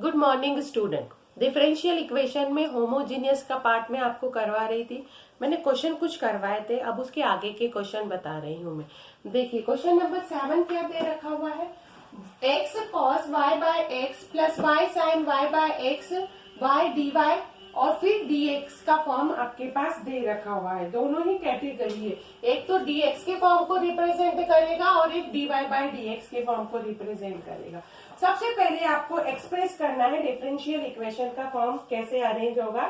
Good morning student. Differential equation में homogeneous का part में आपको करवा रही थी। मैंने क्वेश्चन कुछ करवाए थे, अब उसके आगे के क्वेश्चन बता रही हूँ मैं। देखिए क्वेश्चन नंबर 7 क्या दे रखा हुआ है। x cos y bye x plus y sin y bye x y dy और फिर dx का फॉर्म आपके पास दे रखा हुआ है। दोनों ही कैटेगरी है, एक तो dx के फॉर्म को रिप्रेजेंट करेगा और एक dy बाय dx के फॉर्म को रिप्रेजेंट करेगा। सबसे पहले आपको एक्सप्रेस करना है डिफरेंशियल इक्वेशन का फॉर्म कैसे अरेंज होगा,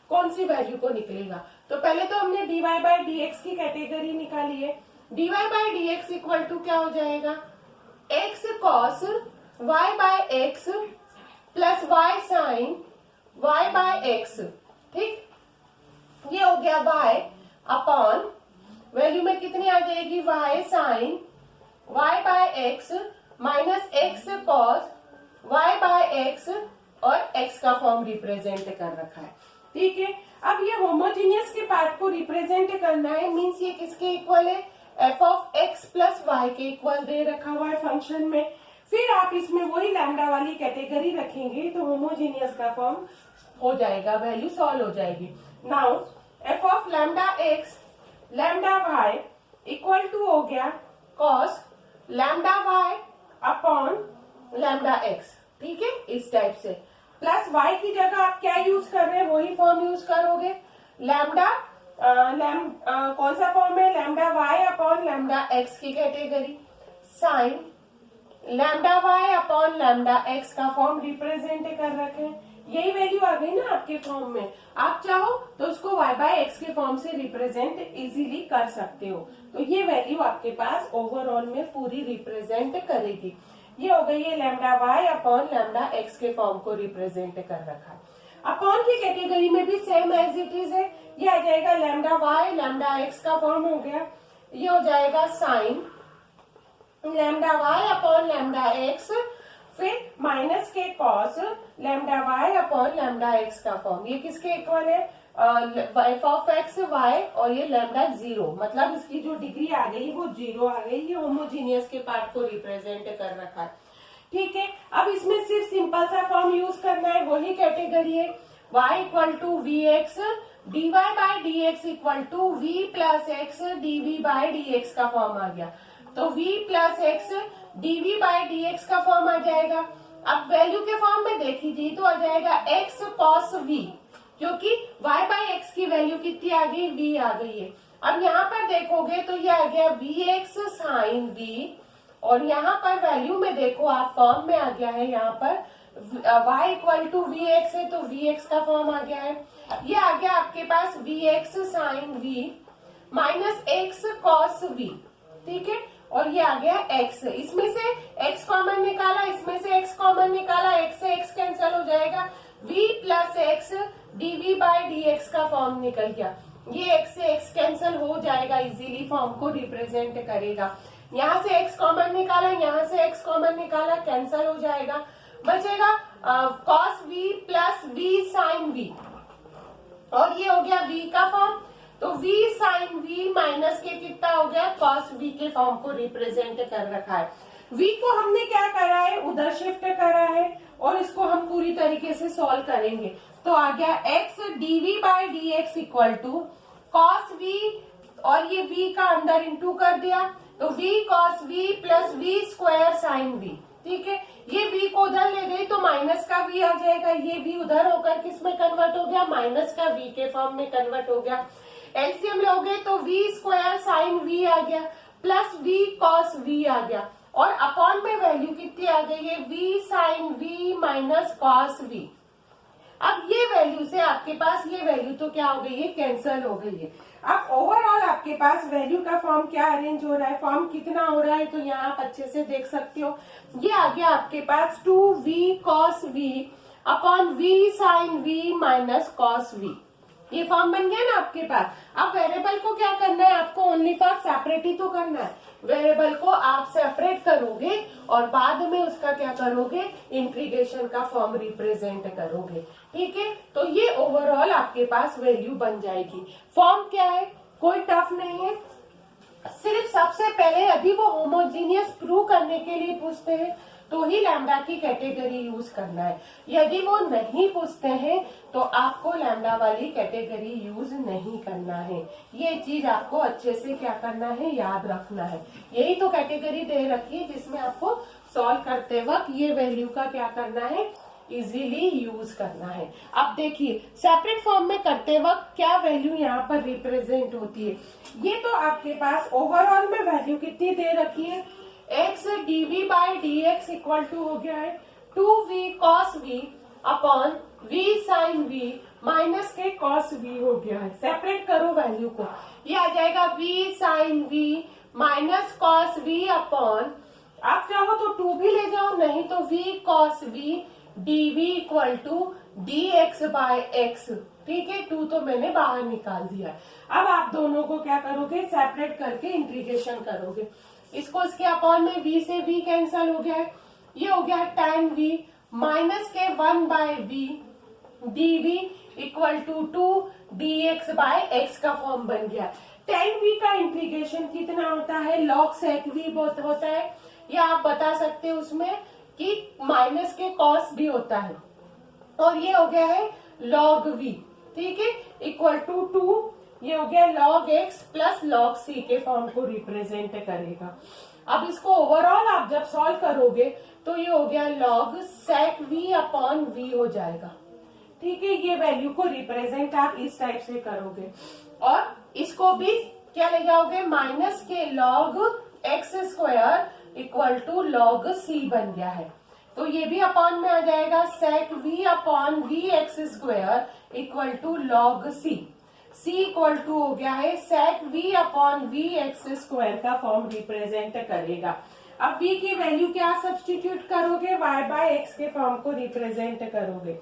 कौन सी वैल्यू को निकलेगा। तो पहले तो हमने dy बाय dx की कैटेगरी निकाली है। dy by dx equal to क्या हो जाएगा, x cos y bye x plus y sin y bye x. ठीक, ये हो गया y अपॉन वैल्यू में कितनी आ जाएगी, y sin y bye x minus x cos y bye x और x का फॉर्म रिप्रेजेंट कर रखा है। ठीक है, अब ये होमोजीनियस के पार्ट को रिप्रेजेंट करना है, मीन्स ये किसके इक्वल है, f of x plus y के इक्वल दे रखा हुआ है फंक्शन में। फिर आप इसमें वही लैम्डा वाली कैटेगरी रखेंगे तो होमोजीनियस का फॉर्म हो जाएगा, वैल्यू सॉल्व हो जाएगी। Now f of lambda x lambda y equal to हो गया cos lambda y upon lambda x। ठीक है, इस टाइप से प्लस y की जगह आप क्या यूज कर रहे हैं, वही फॉर्म यूज करोगे। लैम्डा कौन सा फॉर्म है, lambda y upon lambda x की category, sign lambda y upon lambda x का फॉर्म रिप्रेजेंट कर रखे हैं। यही वैल्यू आ गई ना आपके फॉर्म में। आप चाहो तो उसको y बाय एक्स के फॉर्म से रिप्रेजेंट इजीली कर सकते हो। तो ये वैल्यू आपके पास ओवरऑल में पूरी रिप्रेजेंट करेगी। ये हो गई है lambda y upon lambda x के फॉर्म को रिप्रेजेंट कर रखा है। अपॉन की कैटेगरी में भी सेम एज इट इज है, ये आ जाएगा लैम्डा y लैम्डा x का फॉर्म हो गया। ये हो जाएगा sign lambda y upon lambda x, फिर माइनस के cos lambda y upon lambda x का फॉर्म। ये किसके इक्वल है, एफ ऑफ एक्स y और ये लैम्डा 0, मतलब इसकी जो डिग्री आ गई वो 0 आ गई। ये होमोजीनियस के पार्ट को रिप्रेजेंट कर रखा है। ठीक है, अब इसमें सिर्फ सिंपल सा फॉर्म यूज करना है, वही कैटेगरी है। y equal to v x d y by d x equal to v plus x dv by d x का फॉर्म आ गया। तो v plus x dv by d x का फॉर्म आ जाएगा। अब वैल्यू के फॉर्म में देख लीजिए तो आ जाएगा x cos v, क्योंकि y बाय एक्स की वैल्यू कितनी आ गई, v आ गई है। अब यहाँ पर देखोगे तो ये आ गया vx sin v, और यहाँ पर वैल्यू में देखो आप फॉर्म में आ गया है, यहाँ पर y equal to v x है तो vx का फॉर्म आ गया है। ये आ गया आपके पास vx sin v minus x cos v। ठीक है, और ये आ गया x, इसमें से x कॉमन निकाला, इसमें से x कॉमन निकाला, x से x कैंसिल हो जाएगा, v plus x dv by d x का फॉर्म निकल गया। ये x से x कैंसिल हो जाएगा, इजीली फॉर्म को रिप्रेजेंट करेगा। यहाँ से x कॉमन निकाला, यहाँ से x कॉमन निकाला, कैंसिल हो जाएगा, बचेगा cos v plus v sin v, और ये हो गया v का फॉर्म। तो v sin v माइनस के कितना हो गया, cos v के फॉर्म को रिप्रेजेंट कर रखा है। v को हमने क्या करा है, उधर शिफ्ट करा है, और इसको हम पूरी तरीके से सॉल्व करेंगे। तो आ गया x dv by dx equal to cos v, और ये v का अंदर इंटू कर दिया, तो v cos v plus v square sin v। ठीक है, ये v को उधर ले गई तो माइनस का v आ जाएगा, ये v उधर होकर किस में कन्वर्ट हो गया, माइनस का v के फॉर्म में कन्वर्ट हो गया। एलसीएम लोगे तो v स्क्वायर साइन v आ गया प्लस v cos v आ गया, और अपॉन में वैल्यू कितनी आ गई है, v sine v minus cos v। अब ये वैल्यू से आपके पास ये वैल्यू तो क्या हो गई है, कैंसल हो गई है। अब ओवरऑल आपके पास वैल्यू का फॉर्म क्या अरेंज हो रहा है, फॉर्म कितना हो रहा है, तो यहाँ आप अच्छे से देख सकते हो। ये आ गया आपके पास 2v cos v upon v sine v minus cos v। ये फॉर्म बन गया ना आपके पास। अब वेरिएबल को क्या करना है, आपको ओनली फॉर सेपरेट ही तो करना है। वेरिएबल को आप सेपरेट करोगे और बाद में उसका क्या करोगे, इंटीग्रेशन का फॉर्म रिप्रेजेंट करोगे। ठीक है, तो ये ओवरऑल आपके पास वैल्यू बन जाएगी। फॉर्म क्या है, कोई टफ नहीं है, सिर्फ सबसे पहले यदि वो होमोजीनियस प्रूव करने के लिए पूछते हैं तो ही लैम्डा की कैटेगरी यूज करना है। यदि वो नहीं पूछते हैं तो आपको लैम्डा वाली कैटेगरी यूज नहीं करना है। ये चीज आपको अच्छे से क्या करना है, याद रखना है। यही तो कैटेगरी दे रखी है जिसमें आपको सॉल्व करते वक्त ये वैल्यू का क्या करना है, इजीली यूज करना है। अब देखिए सेपरेट फॉर्म में करते वक्त क्या वैल्यू यहाँ पर रिप्रेजेंट होती है। ये तो आपके पास ओवरऑल में वैल्यू कितनी दे रखी है, x dv by dx equal to हो गया है 2v cos v upon v sin v minus के cos v हो गया है। सेपरेट करो वैल्यू को, ये आ जाएगा v sin v minus cos v upon, आप चाहो तो 2 भी ले जाओ, नहीं तो v cos v dv equal to dx by x। ठीक है, 2 तो मैंने बाहर निकाल दिया है। अब आप दोनों को क्या करोगे, सेपरेट करके इंटीग्रेशन करोगे। इसको इसके अपॉन में v से v कैंसल हो गया है, ये हो गया है tan v माइनस के 1 by v dv equal to 2 dx by x का फॉर्म बन गया। tan v का इंटीग्रेशन कितना होता है, log sec v होता है, या आप बता सकते हो उसमें कि माइनस के cos भी होता है, और ये हो गया है log v। ठीक है, इक्वल टू 2, ये हो गया log x plus log c के फॉर्म को रिप्रेजेंट करेगा। अब इसको ओवरऑल आप जब सॉल्व करोगे तो ये हो गया log sec v upon v हो जाएगा। ठीक है, ये वैल्यू को रिप्रेजेंट आप इस टाइप से करोगे, और इसको भी क्या ले जाओगे, माइनस के log x square equal to log c बन गया है, तो ये भी अपॉन में आ जाएगा sec v upon v x square equal to log c। c equal to हो गया है sec v upon v x square का फॉर्म रिप्रेजेंट करेगा। अब v की वैल्यू क्या सब्स्टिट्यूट करोगे, y बाय x के फॉर्म को रिप्रेजेंट करोगे,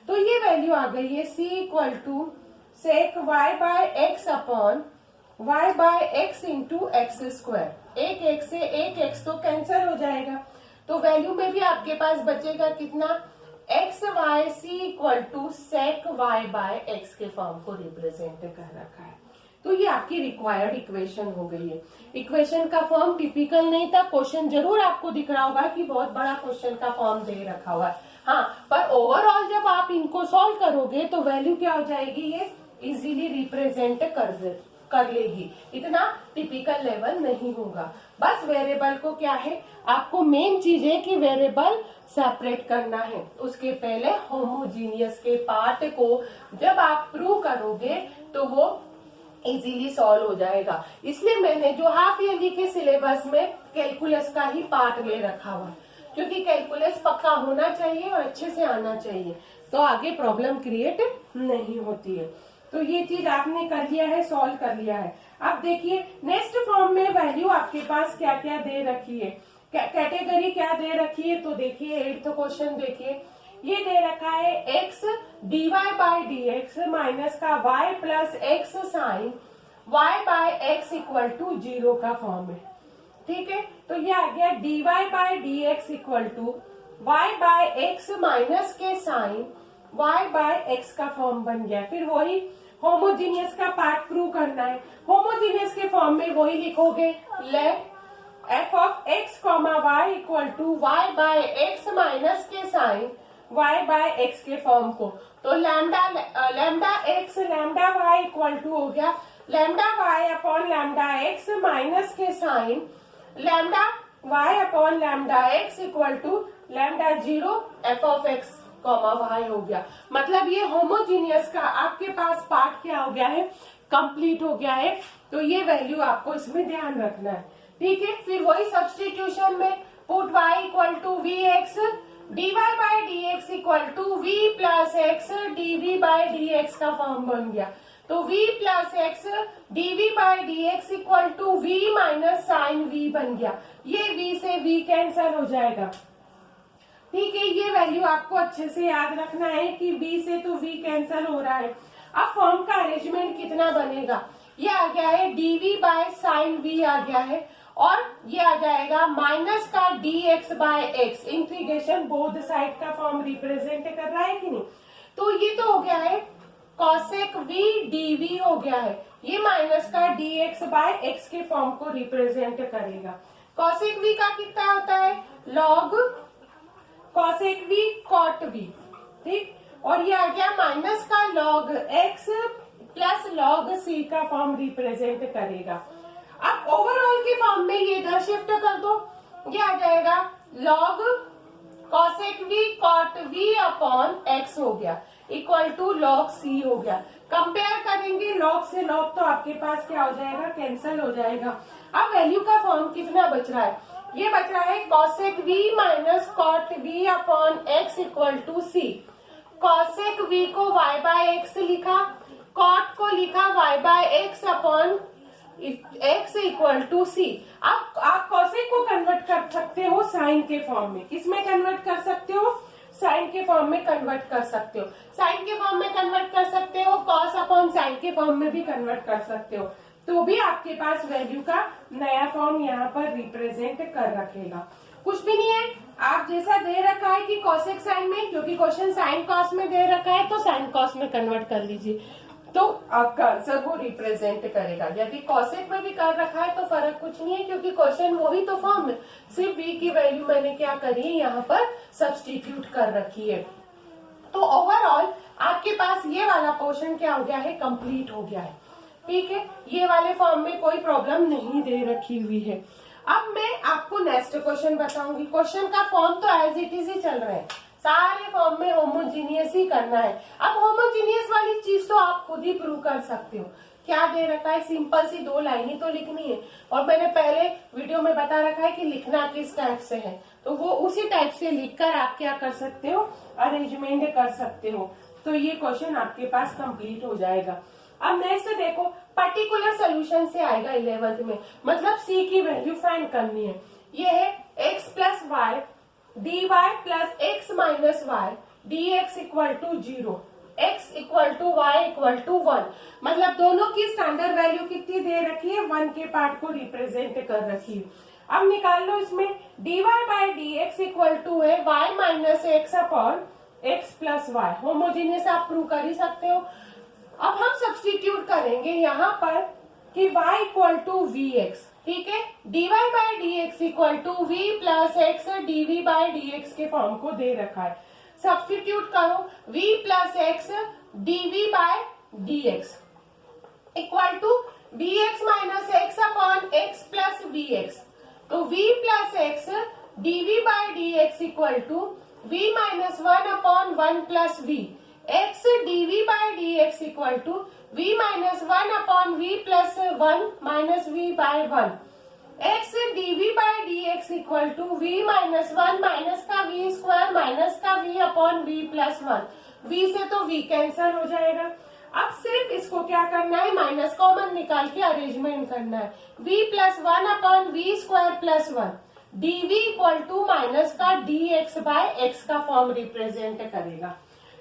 तो ये वैल्यू आ गई है c equal to sec y by x upon y by x into x square. एक x से एक x तो कैंसिल हो जाएगा, तो वैल्यू में भी आपके पास बचेगा कितना, x y c equal to sec y by x के फॉर्म को रिप्रेजेंट कर रखा है। तो ये आपकी रिक्वायर्ड इक्वेशन हो गई है। इक्वेशन का फॉर्म टिपिकल नहीं था, क्वेश्चन जरूर आपको दिख रहा होगा कि बहुत बड़ा क्वेश्चन का फॉर्म दे रखा हुआ है, हाँ, पर ओवरऑल जब आप इनको सॉल्व करोगे तो वैल्यू क्या हो जाएगी, ये इजीली रिप्रेजेंट कर लेगी। इतना टिपिकल लेवल नहीं होगा। बस वेरिएबल को क्या है, आपको मेन चीज है कि वेरिएबल सेपरेट करना है। उसके पहले होमोजीनियस के पार्ट को जब आप प्रूव करोगे तो वो इजीली सॉल्व हो जाएगा। इसलिए मैंने जो हाफ ईयरली के सिलेबस में कैलकुलस का ही पार्ट ले रखा हुआ है, क्योंकि कैलकुलस पक्का होना चाहिए और अच्छे से आना चाहिए, तो आगे प्रॉब्लम क्रिएट नहीं होती है। तो ये चीज आपने कर लिया है, सॉल्व कर लिया है। अब देखिए नेक्स्ट फॉर्म में वैल्यू आपके पास क्या क्या दे रखी है, कैटेगरी क्या दे रखी है, तो देखिए 8th क्वेश्चन देखिए, ये दे रखा है x dy by dx minus का y plus x sine y by x equal to 0 का फॉर्म है। ठीक है, तो ये आ गया dy by dx equal to y by x minus के साइन y बाय x का फॉर्म बन गया। फिर वही होमोजीनियस का पार्ट प्रूव करना है। होमोजीनियस के फॉर्म में वही लिखोगे, let f of x comma y equal to y by x minus के साइन y बाय x के फॉर्म को, तो lambda x lambda y equal to हो गया lambda y upon lambda x minus के sine lambda y upon lambda x equal to lambda 0 f of x comma y हो गया। मतलब ये होमोजीनियस का आपके पास पार्ट क्या हो गया है, कंप्लीट हो गया है। तो ये वैल्यू आपको इसमें ध्यान रखना है। ठीक है, फिर वही सब्स्टिट्यूशन में put y equal to v x dy by dx equal to v plus x dv by dx का फॉर्म बन गया, तो v plus x dv by dx equal to v minus sine v बन गया। ये v से v cancel हो जाएगा। ठीक है, ये वैल्यू आपको अच्छे से याद रखना है कि v से तो v कैंसल हो रहा है। अब फॉर्म का अरेंजमेंट कितना बनेगा, ये आ गया है dv बाय साइन v आ गया है, और ये आ जाएगा माइनस का dx by x, integration both side का फॉर्म रिप्रेजेंट कर रहा है कि नहीं। तो ये तो हो गया है cosec v dv हो गया है, ये माइनस का dx बाय x के फॉर्म को रिप्रेजेंट करेगा। cosec v का कितना होता है, log cosec v cot v, ठीक। और ये आ गया माइनस का log x plus log c का फॉर्म रिप्रेजेंट करेगा। अब ओवरऑल के फॉर्म में ये इधर शिफ्ट कर दो, ये आ जाएगा log cosec v cot v upon x हो गया इक्वल टू लॉग सी हो गया। कंपेयर करेंगे लॉग से लॉग तो आपके पास क्या हो जाएगा, कैंसिल हो जाएगा। अब वैल्यू का फॉर्म कितना बच रहा है, ये बच रहा है cosec v minus cot v upon x equal to c. Cosec v को y बाय एक्स लिखा, कॉट को लिखा y bye x upon x equal to c. अब आप कॉसेक को कन्वर्ट कर सकते हो साइन के फॉर्म में, किसमें कन्वर्ट कर सकते हो, साइन के फॉर्म में कन्वर्ट कर सकते हो। साइन के फॉर्म में कन्वर्ट कर सकते हो, कॉस अपॉन साइन के फॉर्म में भी कन्वर्ट कर सकते हो, तो भी आपके पास वैल्यू का नया फॉर्म यहाँ पर रिप्रेजेंट कर रखेगा। कुछ भी नहीं है, आप जैसा दे रखा है कि कॉसेक साइन में, क्योंकि क्वेश्चन साइन कॉस में दे रखा है तो साइन कॉस में कन्वर्ट कर लीजिए, तो आपका आंसर वो रिप्रेजेंट करेगा। यदि कॉसेक में भी कर रखा है तो फर्क कुछ नहीं है, क्योंकि क्वेश्चन वही तो फॉर्म है, सिर्फ v की वैल्यू मैंने क्या करी है यहाँ पर सब्स्टिट्यूट कर रखी है। तो ओवरऑल आपके पास ये वाला पोर्शन क्या हो गया है, कंप्लीट हो गया है, ठीक है। ये वाले फॉर्म में कोई प्रॉब्लम नहीं दे रखी हुई है। अब मैं आपको नेक्स्ट क्वेश्चन बताऊंगी। क्वेश्चन का फॉर्म तो एज इट इज ही चल रहा है, सारे फॉर्म में होमोजीनियस ही करना है। अब होमोजीनियस वाली चीज तो आप खुद ही प्रूव कर सकते हो। क्या दे रखा है, सिंपल सी 2 लाइन ही तो लिखनी है, और मैंने पहले वीडियो में बता रखा है कि लिखना किस टाइप से है, तो वो उसी टाइप से लिखकर आप क्या कर सकते हो, अरेंजमेंट कर सकते हो। तो ये क्वेश्चन आपके पास कंप्लीट हो जाएगा। अब नेक्स्ट देखो, पर्टिकुलर सोल्यूशन से आएगा 11th में, मतलब सी की वैल्यू फाइंड करनी है। ये है x plus y dy plus x minus y dx equal to 0, x equal to y equal to 1, मतलब दोनों की स्टैंडर्ड वैल्यू कितनी दे रखी है, 1 के पार्ट को रिप्रेजेंट कर रखी है। अब निकाल लो इसमें, dy by dx equal to है y minus x upon x plus y. Homogeneous आप प्रूव कर ही सकते हो। अब हम सब्स्टिट्यूट करेंगे यहाँ पर कि y equal to v x, ठीक है। dy by d x equal to v plus x dv by dx के फॉर्म को दे रखा है। सब्स्टिट्यूट करो, v plus x dv by dx equal to vx minus x upon x plus vx। तो v plus x dv by dx equal to v minus 1 upon 1 plus v। x dv by dx equal to v minus 1 upon v plus 1 minus v by 1। x dv by dx equal to v minus 1 minus का v square minus का v upon v plus 1। v से तो v cancel हो जाएगा। अब सिर्फ इसको क्या करना है, माइनस कॉमन निकाल के अरेंजमेंट करना है। v plus 1 upon v square plus 1 dv equal to minus का dx बाय x का फॉर्म रिप्रेजेंट करेगा,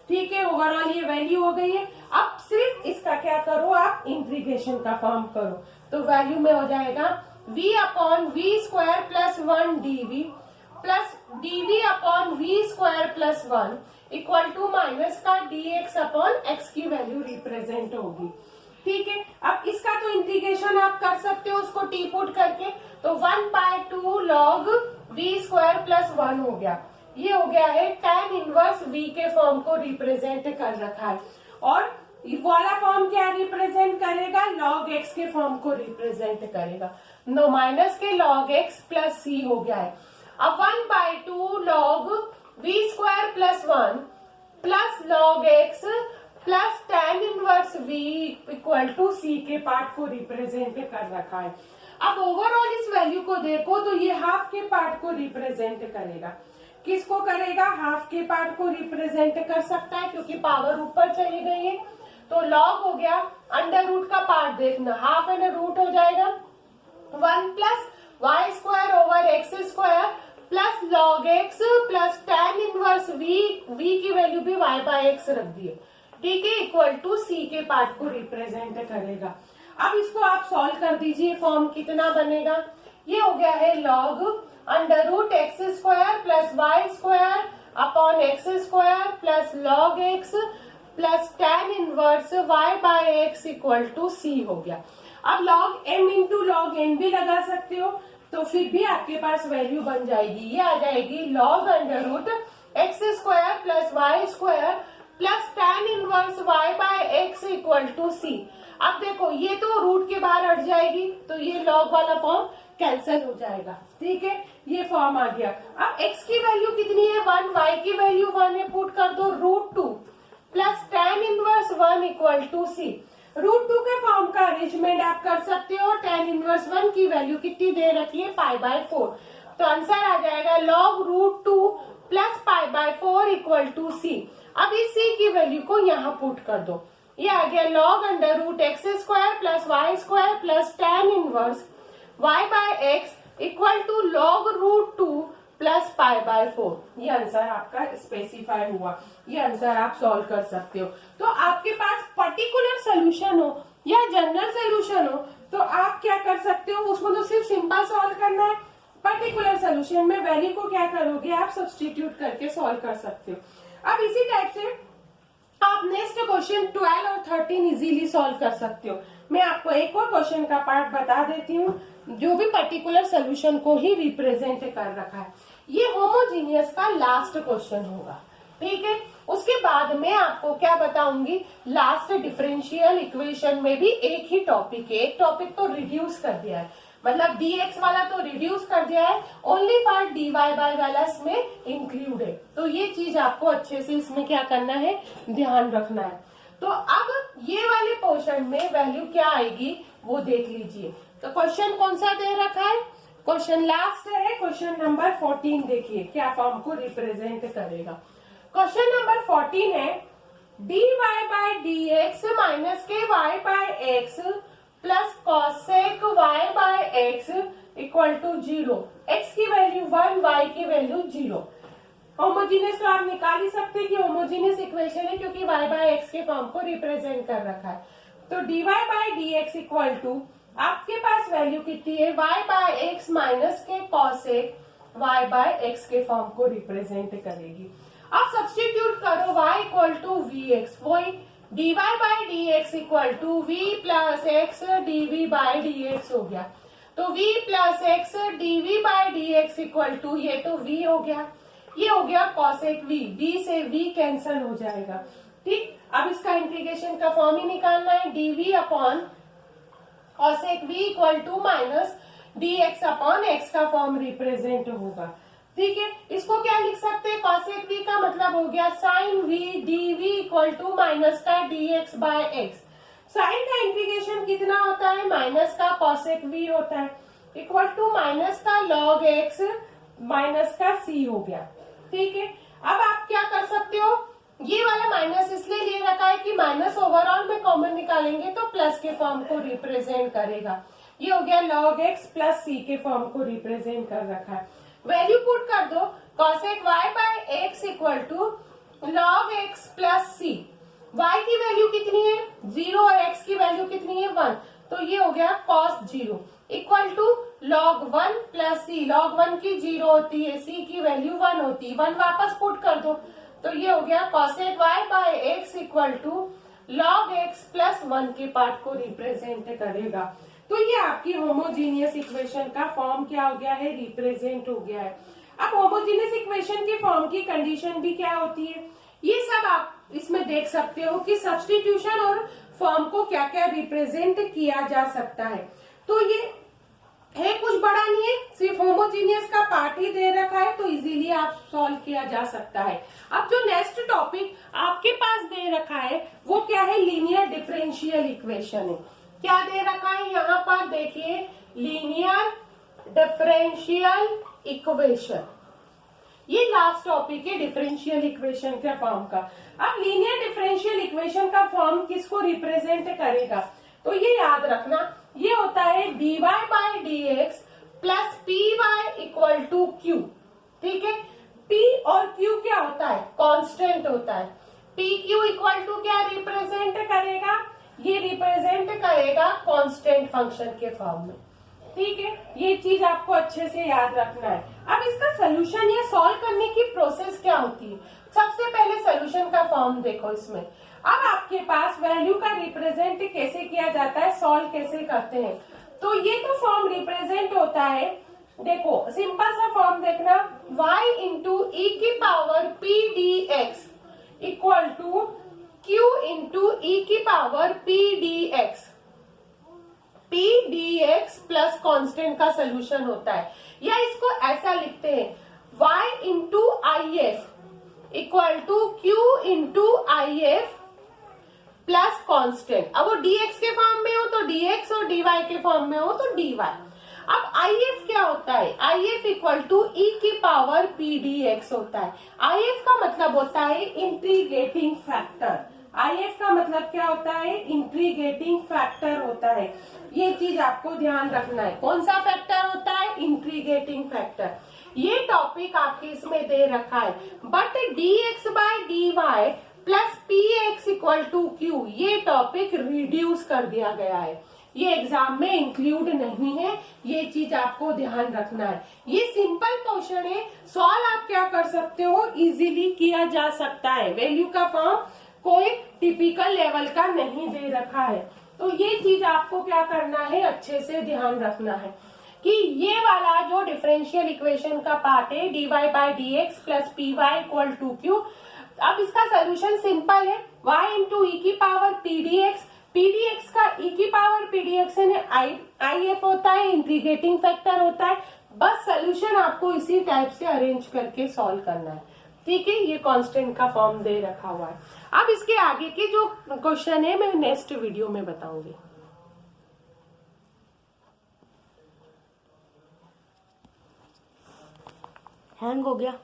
ठीक है। ओवरऑल ये वैल्यू हो गई है। अब सिर्फ इसका क्या करो, आप इंटीग्रेशन का फॉर्म करो, तो वैल्यू में हो जाएगा v upon v square plus 1 dv plus dv upon v square plus 1 equal to minus का dx अपॉन x की वैल्यू रिप्रेजेंट होगी, ठीक है। अब इसका तो इंटीग्रेशन आप कर सकते हो उसको टी पुट करके, तो 1/2 लॉग वी स्क्वायर प्लस 1 हो गया। ये हो गया है tan इनवर्स v के फॉर्म को रिप्रेजेंट कर रखा है, और वाला फॉर्म क्या रिप्रेजेंट करेगा, log x के फॉर्म को रिप्रेजेंट करेगा। नो माइनस के log x प्लस c हो गया है। अब 1/2 log v square plus 1 plus log x plus tan inverse v equal to c के पार्ट को रिप्रेजेंट कर रखा है। अब ओवरऑल इस वैल्यू को देखो तो ये हाफ के पार्ट को रिप्रेजेंट करेगा। किसको करेगा, हाफ के पार्ट को रिप्रेजेंट कर सकता है, क्योंकि पावर ऊपर चली गई है। तो लॉग हो गया, अंडर रूट का पार्ट देखना, हाफ एंड रूट हो जाएगा 1 plus y square over x square plus log x plus tan inverse v की वैल्यू भी y बाय एक्स रख दिए, ठीक है, इक्वल टू c के पार्ट को रिप्रेजेंट करेगा। अब इसको आप सॉल्व कर दीजिए, फॉर्म कितना बनेगा, ये हो गया है log under root x square plus y square upon x square plus log x plus tan inverse y bye x equal to c हो गया। अब log m into log n भी लगा सकते हो, तो फिर भी आपके पास वैल्यू बन जाएगी, ये आ जाएगी log under root x square plus y square plus tan inverse y bye x equal to c. अब देखो ये तो रूट के बाहर हट जाएगी तो ये लॉग वाला फॉर्म कैंसिल हो जाएगा, ठीक है, ये फॉर्म आ गया। अब x की वैल्यू कितनी है 1, y की वैल्यू 1 है, पुट कर दो √2 plus tan inverse 1 equal to सी। √2 के फॉर्म का अरेंजमेंट आप कर सकते हो। tan इनवर्स 1 की वैल्यू कितनी दे रखी है π/4, तो आंसर आ जाएगा log √2 plus π/4 equal to c. अब इस c की वैल्यू को यहाँ पुट कर दो, ये आ गया log under root x square plus y square plus tan inverse y bye x equal to log √2 plus π/4। ये आंसर आपका स्पेसिफाई हुआ, ये आंसर आप सॉल्व कर सकते हो। तो आपके पास पर्टिकुलर सोल्यूशन हो या जनरल सोल्यूशन हो तो आप क्या कर सकते हो, उसको तो सिर्फ सिंपल सॉल्व करना है। पर्टिकुलर सोल्यूशन में वैल्यू को क्या करोगे, आप सब्स्टिट्यूट करके सॉल्व कर सकते हो। अब इसी टाइप से आप नेक्स्ट क्वेश्चन 12 और 13 इजीली सॉल्व कर सकते हो। मैं आपको एक और क्वेश्चन का पार्ट बता देती हूँ जो भी पर्टिकुलर सोल्यूशन को ही रिप्रेजेंट कर रखा है। ये होमोजीनियस का लास्ट क्वेश्चन होगा, ठीक है। उसके बाद मैं आपको क्या बताऊंगी, लास्ट डिफरेंशियल इक्वेशन में भी एक ही टॉपिक है, एक टॉपिक तो रिड्यूस कर दिया है, मतलब dx वाला तो रिड्यूस कर दिया है, ओनली पार्ट dy बाय वाला इसमें इंक्लूड है। तो ये चीज आपको अच्छे से इसमें क्या करना है, ध्यान रखना है। तो अब ये वाले पोर्शन में वैल्यू क्या आएगी वो देख लीजिए। तो क्वेश्चन कौन सा दे रखा है, क्वेश्चन लास्ट है, क्वेश्चन नंबर 14 देखिए क्या फॉर्म को रिप्रेजेंट करेगा। क्वेश्चन नंबर 14 है dy बाय dx माइनस के y bye x plus cosec y bye x equal to 0। x की वैल्यू 1, y की वैल्यू 0। होमोजीनियस तो आप निकाल ही सकते हैं कि होमोजीनियस इक्वेशन है क्योंकि y बाय एक्स के फॉर्म को रिप्रेजेंट कर रखा है। तो dy by dx equal to आपके पास वैल्यू कितनी है, y बाय एक्स माइनस के कॉसेक y बाय एक्स के फॉर्म को रिप्रेजेंट करेगी। अब सब्स्टिट्यूट करो y इक्वल टू vx, वही dy by dx equal to v plus x dv by dx हो गया। तो v plus x dv by dx equal to, ये तो v हो गया, ये हो गया कॉसेक v, v से v कैंसल हो जाएगा, ठीक। अब इसका इंटीग्रेशन का फॉर्म ही निकालना है, dv upon cosec v equal to minus dx upon x का फॉर्म रिप्रेजेंट होगा, ठीक है। इसको क्या लिख सकते हैं, कॉसेक v का मतलब हो गया sine v dv equal to minus का dx बाय x। साइन का इंटीग्रेशन कितना होता है, माइनस का कॉसेक v होता है इक्वल टू माइनस का log x माइनस का c हो गया, ठीक है। अब आप क्या कर सकते हो, ये वाला माइनस इसलिए ले रखा है कि माइनस ओवरऑल में कॉमन निकालेंगे तो प्लस के फॉर्म को रिप्रेजेंट करेगा। ये हो गया log x प्लस c के फॉर्म को रिप्रेजेंट कर रखा है। वैल्यू पुट कर दो, cosec y bye x equal to log x plus c। y की वैल्यू कितनी है 0 और x की वैल्यू कितनी है 1, तो ये हो गया cos 0 equal to log 1 plus c। log 1 की 0 होती है, c की वैल्यू 1 होती है, 1 वापस पुट कर दो तो ये हो गया cosec y bye x equal to log x plus 1 के पार्ट को रिप्रेजेंट करेगा। तो ये आपकी होमोजीनियस इक्वेशन का फॉर्म क्या हो गया है, रिप्रेजेंट हो गया है। अब होमोजीनियस इक्वेशन के फॉर्म की कंडीशन भी क्या होती है, ये सब आप इसमें देख सकते हो कि सब्स्टिट्यूशन और फॉर्म को क्या क्या रिप्रेजेंट किया जा सकता है। तो ये है कुछ बड़ा नहीं है, सिर्फ होमोजीनियस का पार्ट ही दे रखा है तो इजीली आप सॉल्व किया जा सकता है। अब जो नेक्स्ट टॉपिक आपके पास दे रखा है वो क्या है, लीनियर डिफरेंशियल इक्वेशन है। क्या दे रखा है यहाँ पर देखिए, लीनियर डिफरेंशियल इक्वेशन, ये लास्ट टॉपिक है डिफरेंशियल इक्वेशन के फॉर्म का। अब लीनियर डिफरेंशियल इक्वेशन का फॉर्म किसको रिप्रेजेंट करेगा, तो ये याद रखना, ये होता है dy by dx plus p y equal to q, ठीक है। p और q क्या होता है, कांस्टेंट होता है। p q इक्वल टू क्या रिप्रेजेंट करेगा, ये रिप्रेजेंट करेगा कांस्टेंट फंक्शन के फॉर्म में, ठीक है। ये चीज आपको अच्छे से याद रखना है। अब इसका सोल्यूशन या सॉल्व करने की प्रोसेस क्या होती है, सबसे पहले सोल्यूशन का फॉर्म देखो इसमें। अब आपके पास वैल्यू का रिप्रेजेंट कैसे किया जाता है, सॉल्व कैसे करते हैं, तो ये तो फॉर्म रिप्रेजेंट होता है देखो सिंपल सा फॉर्म देखना, y इंटू ई की power p d x equal to q into e की power p d x plus constant का सोल्यूशन होता है। या इसको ऐसा लिखते हैं, y into I F equal to q into I F plus constant. अब वो dx के फॉर्म में हो तो dx और dy के फॉर्म में हो तो dy। अब IF क्या होता है, IF इक्वल टू ई की पावर पी डी एक्स होता है। IF का मतलब होता है इंटीग्रेटिंग फैक्टर। IF का मतलब क्या होता है, इंटीग्रेटिंग फैक्टर होता है। ये चीज आपको ध्यान रखना है, कौन सा फैक्टर होता है, इंटीग्रेटिंग फैक्टर। ये टॉपिक आपके इसमें दे रखा है, but dx by dy plus p x equal to q ये टॉपिक रिड्यूस कर दिया गया है, ये एग्जाम में इंक्लूड नहीं है। ये चीज आपको ध्यान रखना है। ये सिंपल क्वेश्चन है, सॉल्व आप क्या कर सकते हो, इजीली किया जा सकता है। वैल्यू का फॉर्म कोई टिपिकल लेवल का नहीं दे रखा है, तो ये चीज आपको क्या करना है, अच्छे से ध्यान रखना है कि ये वाला जो डिफरेंशियल इक्वेशन का पार्ट है dy by d x plus p y equal to q. अब इसका सोल्यूशन सिंपल है, y इंटू ई की पावर पीडीएक्स का ई की पावर पीडीएक्स आई एफ होता है, इंटीग्रेटिंग फैक्टर होता है। बस सोल्यूशन आपको इसी टाइप से अरेंज करके सॉल्व करना है, ठीक है। ये कांस्टेंट का फॉर्म दे रखा हुआ है। अब इसके आगे के जो क्वेश्चन है मैं नेक्स्ट वीडियो में बताऊंगी। हैंग हो गया।